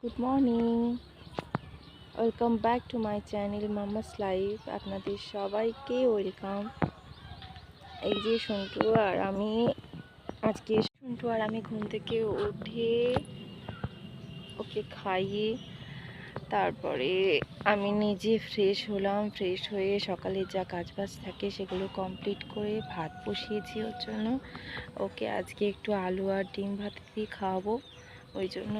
Good morning, welcome back to my channel mamma's life. আপনাদের সবাইকে welcome. এই যে সন্টু আর আমি ঘুম থেকে উঠে ওকে খাইয়ে তারপরে আমি নিজে ফ্রেশ হলাম। ফ্রেশ হয়ে সকালে যা কাজবাজ থাকে সেগুলো কমপ্লিট করে ভাত বসিয়েছি ওর জন্য। ওকে আজকে একটু আলু আর ডিম ভাত দিয়ে খাওয়াবো, ওই জন্য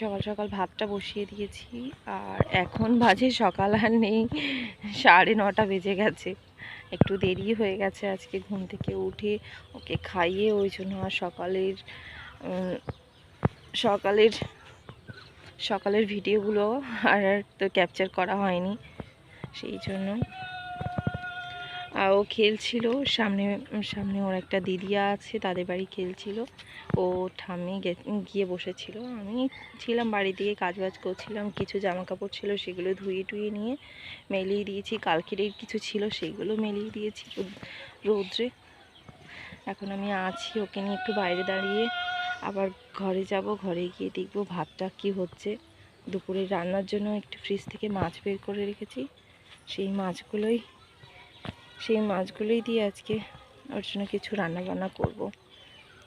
সকাল সকাল ভাতটা বসিয়ে দিয়েছি। আর এখন বাজে সকাল আর নেই, 9:30 বেজে গেছে। একটু দেরি হয়ে গেছে আজকে ঘুম থেকে উঠে ওকে খাইয়ে, ওই জন্য আর সকালের সকালের ভিডিওগুলো আর তো ক্যাপচার করা হয়নি, সেই জন্য। আর ও খেলছিল সামনে সামনে ওর একটা দিদিয়া আছে, তাদের বাড়ি খেলছিল। ও ঠাম্মি গিয়ে বসেছিল, আমি ছিলাম বাড়ি দিয়ে কাজবাজ করছিলাম। কিছু জামা কাপড় ছিল সেগুলো ধুয়ে টুয়ে নিয়ে মেলিয়ে দিয়েছি। কালকের কিছু ছিল সেগুলো মেলিয়ে দিয়েছি রৌদ্রে। এখন আমি আছি ওকে নিয়ে একটু বাইরে দাঁড়িয়ে, আবার ঘরে যাব। ঘরে গিয়ে দেখবো ভাতটা কি হচ্ছে। দুপুরে রান্নার জন্য একটু ফ্রিজ থেকে মাছ বের করে রেখেছি, সেই মাছগুলোই দিয়ে আজকে ওর জন্য কিছু রান্না বান্না করব।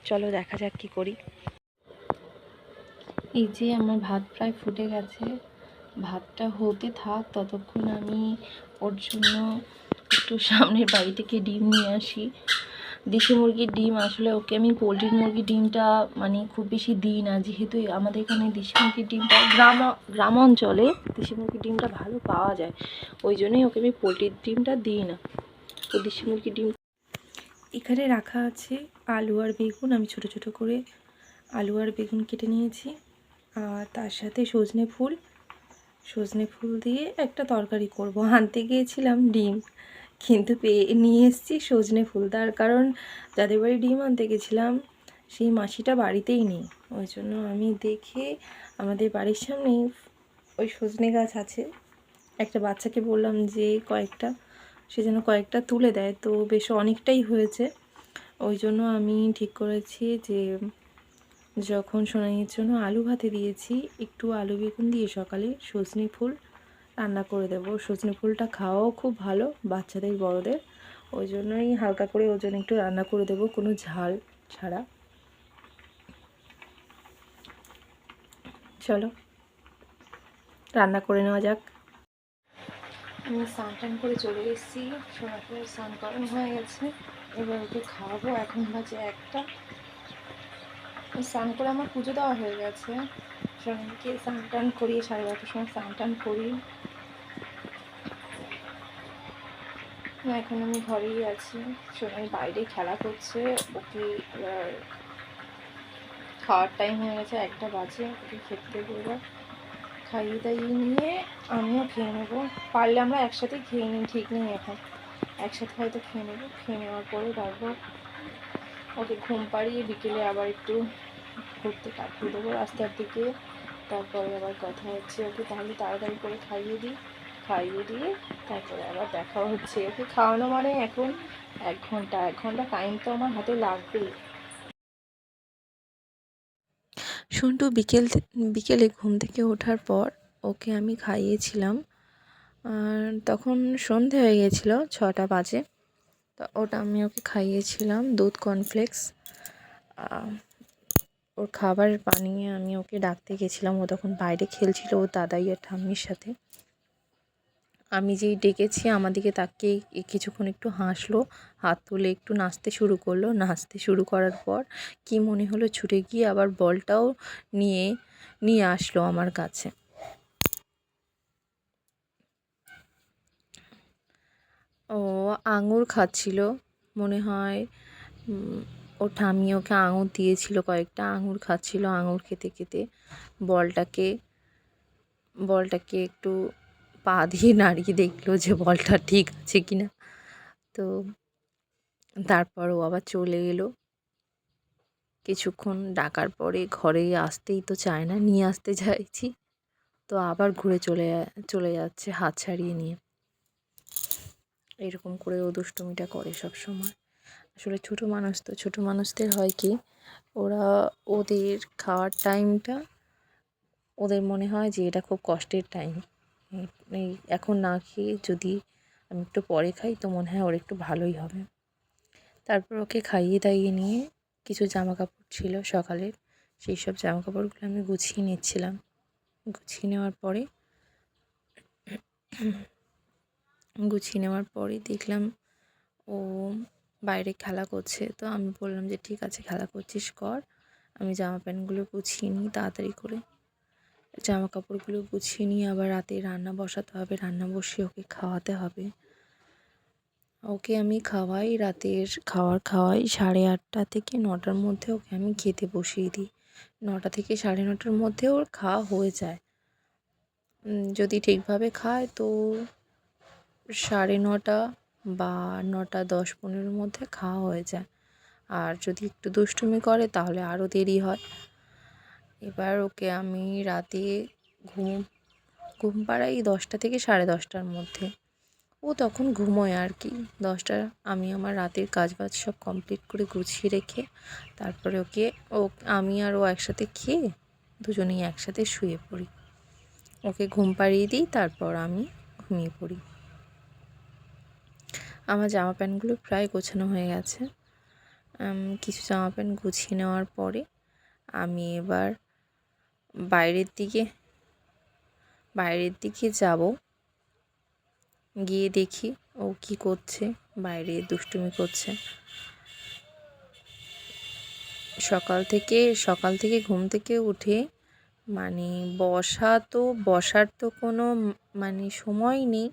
চলো দেখা যাক কি করি। এই যে আমার ভাত প্রায় ফুটে গেছে, ভাতটা হতে থাক ততক্ষণ আমি ওর জন্য একটু সামনের বাড়ি থেকে ডিম নিয়ে আসি। দেশি মুরগির ডিম, আসলে ওকে আমি পোলট্রির মুরগির ডিমটা মানে খুব বেশি দিই না, যেহেতু আমাদের এখানে দেশি মুরগির ডিমটা গ্রাম অঞ্চলে দেশি মুরগির ডিমটা ভালো পাওয়া যায়, ওই জন্যই ওকে আমি পোলট্রির ডিমটা দিই না। তো দেশি মুরগির ডিম এখানে রাখা আছে। আলু আর বেগুন, আমি ছোট ছোট করে আলু আর বেগুন কেটে নিয়েছি। আর তার সাথে সজনে ফুল দিয়ে একটা তরকারি করব। আনতে গিয়েছিলাম ডিম, কিন্তু নিয়ে এসেছি সজনে ফুল। তার কারণ যাদের বাড়ি ডিম আনতে গেছিলাম সেই মাসিটা বাড়িতেই নেই, ওই জন্য আমি দেখে আমাদের বাড়ির সামনেই ওই সজনে গাছ আছে, একটা বাচ্চাকে বললাম যে সে যেন কয়েকটা তুলে দেয়। তো বেশ অনেকটাই হয়েছে, ওই জন্য আমি ঠিক করেছি যে যখন সোনাইয়ের জন্য আলু ভাতে দিয়েছি, একটু আলু বেগুন দিয়ে সকালে সজনে ফুল রান্না করে দেবো। সজনে ফুলটা খাওয়াও খুব ভালো বাচ্চাদের বড়দের, ওই জন্যই হালকা করে ওর জন্য একটু রান্না করে দেবো, কোনো ঝাল ছাড়া। চলো রান্না করে নেওয়া যাক। আমি স্নান টান করে চলে এসেছি, সোনাকে স্নান করানো হয়ে গেছে, এবার ওকে খাওয়াবো। এখন বাজে 1টা। স্নান করে আমার পুজো দেওয়া হয়ে গেছে। সোনাকে স্নান টান করিয়ে 12:30টার সময় স্নান টান করি। এখন আমি ঘরেই আছি, সোনাই বাইরে খেলা করছে। ওকে এবার খাওয়ার টাইম হয়ে গেছে, 1টা বাজে, ওকে খেতে দেবো। এবার খাইয়ে দাইয়ে নিয়ে আমিও খেয়ে নেবো। পারলে আমরা একসাথেই খেয়ে নিই, ঠিক নেই এখন, একসাথে হয়তো খেয়ে নেবো। খেয়ে নেওয়ার পরে তারপর ওকে ঘুম পাড়িয়ে বিকেলে আবার একটু ঘুরতে পাঠিয়ে দেবো রাস্তার দিকে। তারপরে আবার কথা হচ্ছে। ওকে তাহলে তাড়াতাড়ি করে খাইয়ে দিয়ে তারপরে আবার দেখা হচ্ছে। ওকে খাওয়ানো মানে এখন 1 ঘন্টা টাইম তো আমার হাতে লাগবেই। সন্টু বিকেলে ঘুম থেকে ওঠার পর ওকে আমি খাইয়েছিলাম। আর তখন সন্ধে হয়ে গেছিলো, 6টা বাজে। তো ওটা আমি ওকে খাইয়েছিলাম দুধ কর্নফ্লেক্স। ওর খাবার বানিয়ে আমি ওকে ডাকতে গেছিলাম, ও তখন বাইরে খেলছিল ওর দাদাই আর ঠাম্মির সাথে। আমি যেই ডেকেছি আমার দিকে তাকিয়ে কিছুক্ষণ একটু হাসলো, হাত তুলে একটু নাচতে শুরু করলো। নাচতে শুরু করার পর কি মনে হলো ছুটে গিয়ে আবার বলটাও নিয়ে আসলো আমার কাছে। ও আঙুর খাচ্ছিল মনে হয়, ও ঠাম্মি ওকে আঙুর দিয়েছিল, কয়েকটা আঙুর খাচ্ছিল। আঙুর খেতে খেতে বলটাকে একটু পা দিয়ে নাড়িয়ে দেখলো যে বলটা ঠিক আছে কিনা। তো তারপর ও আবার চলে এলো। কিছুক্ষণ ডাকার পরে ঘরে আসতেই তো চায় না, নিয়ে আসতে চাইছি তো আবার ঘুরে চলে যাচ্ছে হাত ছাড়িয়ে নিয়ে। এরকম করে ও দুষ্টুমিটা করে সব সময়। আসলে ছোটো মানুষদের হয় কি, ওরা ওদের খাওয়ার টাইমটা ওদের মনে হয় যে এটা খুব কষ্টের টাইম, এই এখন না খেয়ে যদি আমি একটু পরে খাই তো মনে হয় ওর একটু ভালোই হবে। তারপর ওকে খাইয়ে দাইয়ে নিয়ে কিছু জামা কাপড় ছিল সকালের, সেই সব জামা কাপড়গুলো আমি গুছিয়ে নিচ্ছিলাম। গুছিয়ে নেওয়ার পরে দেখলাম ও বাইরে খেলা করছে। তো আমি বললাম যে ঠিক আছে, খেলা করছিস কর, আমি জামা প্যান্টগুলো গুছিয়ে নিই তাড়াতাড়ি করে। জামা কাপড়গুলো গুছিয়ে নিয়ে আবার রাতে রান্না বসাতে হবে, রান্না বসিয়ে ওকে খাওয়াতে হবে। ওকে আমি খাওয়াই, রাতের খাওয়াই 8:30 থেকে 9টার মধ্যে ওকে আমি খেতে বসিয়ে দিই। 9টা থেকে 9:30টার মধ্যে ওর খাওয়া হয়ে যায়। যদি ঠিকভাবে খায় তো 9:30 বা 9টা 10-15-এর মধ্যে খাওয়া হয়ে যায়। আর যদি একটু দুষ্টুমি করে তাহলে আরও দেরি হয়। এবার ওকে আমি রাতে ঘুম পাড়াই 10টা থেকে 10:30টার মধ্যে। ও তখন ঘুমোয় আর কি। 10টা আমি আমার রাতের কাজবাজ সব কমপ্লিট করে গুছিয়ে রেখে তারপরে আমি আর ও একসাথে খেয়ে দুজনেই একসাথে শুয়ে পড়ি। ওকে ঘুম পাড়িয়ে দিই, তারপর আমি ঘুমিয়ে পড়ি। আমার জামা প্যান্টগুলো প্রায় গোছানো হয়ে গেছে। কিছু জামা প্যান্ট গুছিয়ে নেওয়ার পরে আমি এবার বাইরের দিকে যাব। গিয়ে দেখি ও কি করছে, বাইরে দুষ্টুমি করছে। সকাল থেকে ঘুম থেকে উঠে মানে বসার তো কোনো মানে সময় নেই,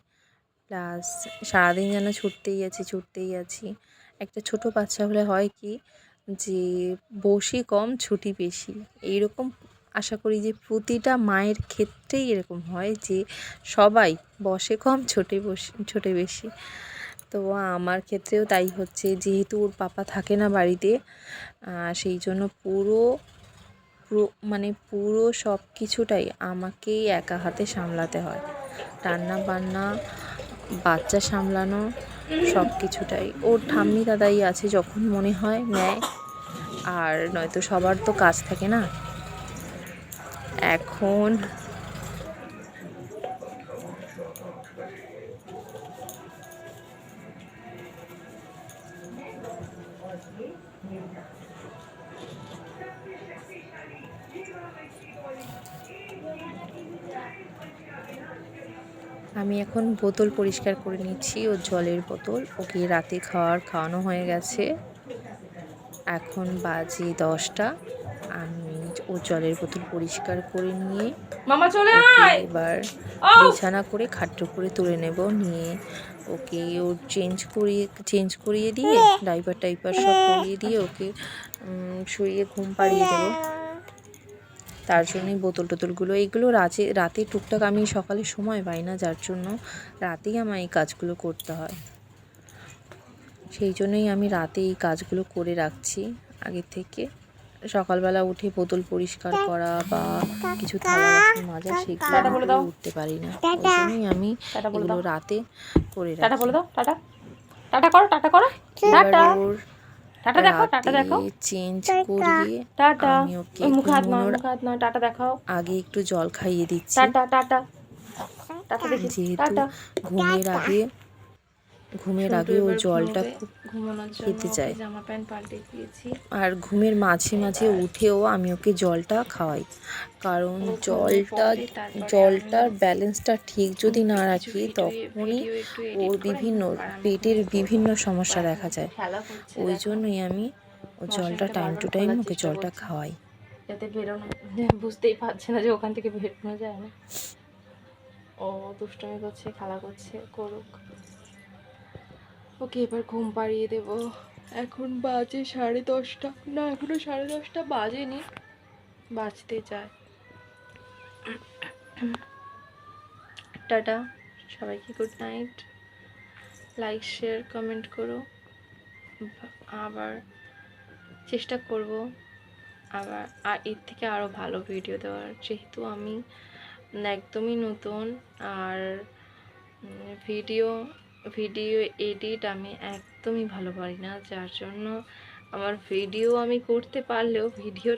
প্লাস সারাদিন যেন ছুটতেই আছি। একটা ছোট বাচ্চা হলে হয় কি যে বসি কম ছুটি বেশি, এইরকম আশা করি যে প্রতিটা মায়ের ক্ষেত্রেই এরকম হয় যে সবাই বসে কম ছোটে বেশি। তো আমার ক্ষেত্রেও তাই হচ্ছে, যেহেতু ওর পাপা থাকে না বাড়িতে, সেই জন্য পুরো সব কিছুটাই আমাকেই একা হাতে সামলাতে হয়। রান্না বান্না, বাচ্চা সামলানো, সব কিছুটাই। ওর ঠাম্মি দাদাই আছে যখন মনে হয় নেয়, আর নয়তো সবার তো কাজ থাকে না। এখন আমি এখন বোতল পরিষ্কার করে নিচ্ছি, ওর জলের বোতল। ওকে রাতে খাওয়ানো হয়ে গেছে, এখন বাজে 10টা। আমি ওর জলের বোতল পরিষ্কার করে নিয়ে ওকে এবার বিছানা করে খাটের উপরে তুলে নেব। নিয়ে ওকে ওর চেঞ্জ করিয়ে দিয়ে ডাইপার সব পরিয়ে দিয়ে ওকে শুইয়ে ঘুম পাড়িয়ে দেবো। তার জন্যই বোতলগুলো এইগুলো রাতে টুকটাক আমি সকালে সময় পাই না, যার জন্য রাতেই আমার এই কাজগুলো করতে হয়। সেই জন্যই আমি রাতে এই কাজগুলো করে রাখছি আগে থেকে। সকালবেলা উঠে বোতল পরিষ্কার করা বা কিছু থালা বাসন মাজা সেগুলো উঠতে পারি না, ওই জন্যই আমি এগুলো রাতে করে রাখি। চেঞ্জ করিয়ে আমি ওকে ঘুমানোর আগে একটু জল খাইয়ে দিচ্ছি, যেহেতু ঘুমের আগে ও জলটা খুব খেতে চায়। আর ঘুমের মাঝে উঠেও আমি ওকে জলটা খাওয়াই, কারণ জলটার ব্যালেন্সটা ঠিক যদি না রাখি তখনই ওর পেটের বিভিন্ন সমস্যা দেখা যায়। ওই জন্যই আমি ও জলটা টাইম টু টাইম ওকে জলটা খাওয়াই। যাতে বেরোনো, বুঝতেই পারছে না যে ওখান থেকে বেরোনো যায় না। ও দুষ্টুমি করছে, খেলা করছে, করুক। ওকে এবার ঘুম পাড়িয়ে দেবো। এখন বাজে 10:30, না এখনো 10:30 বাজেনি, বাজতে যায়। টাটা, সবাইকে good night. Like share comment করো, আবার চেষ্টা করব আর এর থেকে আরও ভালো ভিডিও দেওয়ার, যেহেতু আমি একদমই নতুন। আর ভিডিও এডিট আমি একদমই ভালো পারি না, যার জন্য আমার ভিডিও আমি করতে পারলেও ভিডিওর